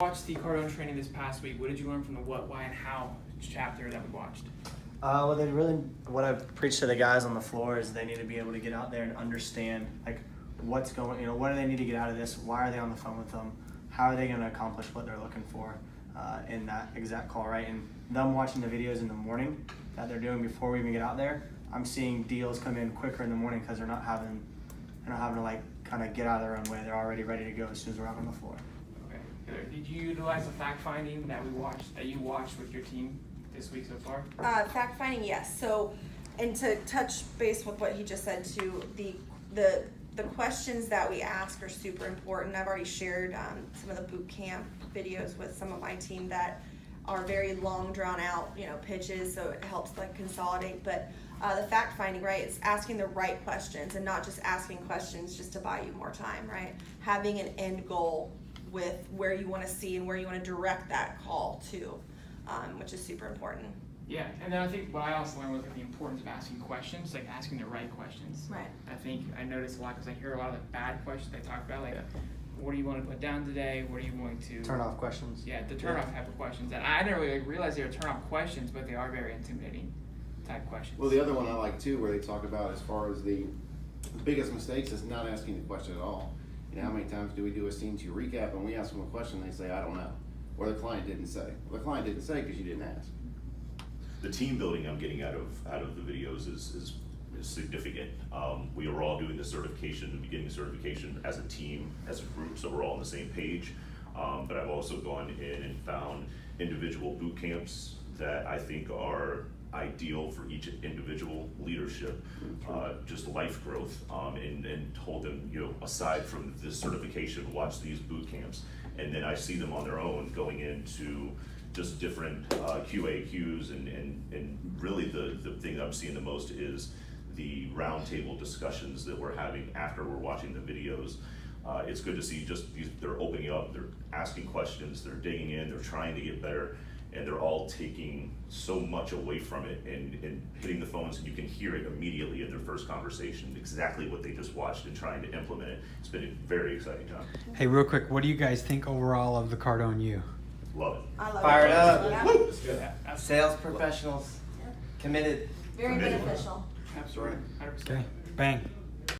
Watched the Cardone training this past week. What did you learn from the what, why, and how chapter that we watched? What I preached to the guys on the floor is they need to be able to get out there and understand like what's going, what do they need to get out of this? Why are they on the phone with them? How are they going to accomplish what they're looking for in that exact call, right? And them watching the videos in the morning that they're doing before we even get out there, I'm seeing deals come in quicker in the morning because they're not having to like kind of get out of their own way. They're already ready to go as soon as we're out on the flour. Okay. Did you utilize the fact finding that you watched with your team this week so far? Fact finding, yes. So, and to touch base with what he just said too, the questions that we ask are super important. I've already shared some of the boot camp videos with some of my team that are very long, drawn out, pitches. So it helps like consolidate. But the fact finding, right, is asking the right questions and not just asking questions just to buy you more time, right? Having an end goal with where you want to see and where you want to direct that call to, which is super important. Yeah, and then I think what I also learned was like the importance of asking questions, like asking the right questions. Right. I think I noticed a lot because I hear a lot of the bad questions they talk about, like, what do you want to put down today? What are you going to turn off questions? Yeah, the turn off type of questions. And I never really realized they were turn off questions, but they are very intimidating type questions. Well, the other one I like too, where they talk about as far as the biggest mistakes is not asking the question at all. How many times do we do a scene to recap and we ask them a question and they say, I don't know, or the client didn't say. Well, the client didn't say because you didn't ask. The team building I'm getting out of the videos is significant. We are all doing the certification, beginning certification as a team, as a group, so we're all on the same page. But I've also gone in and found individual boot camps that I think are ideal for each individual leadership, just life growth, and told them, aside from this certification, watch these boot camps. And then I see them on their own going into just different QAQs, and really the thing that I'm seeing the most is the roundtable discussions that we're having after we're watching the videos. It's good to see they're opening up, they're asking questions, they're digging in, they're trying to get better, and they're all taking so much away from it and hitting the phones, and you can hear it immediately in their first conversation, exactly what they just watched and trying to implement it. It's been a very exciting time. Hey, real quick, what do you guys think overall of the Cardone U? Love it. I love Fired it. up. Yeah. It's good. Yeah, Sales professionals, committed. Very Committed. beneficial. absolutely. 100%. Okay, bang.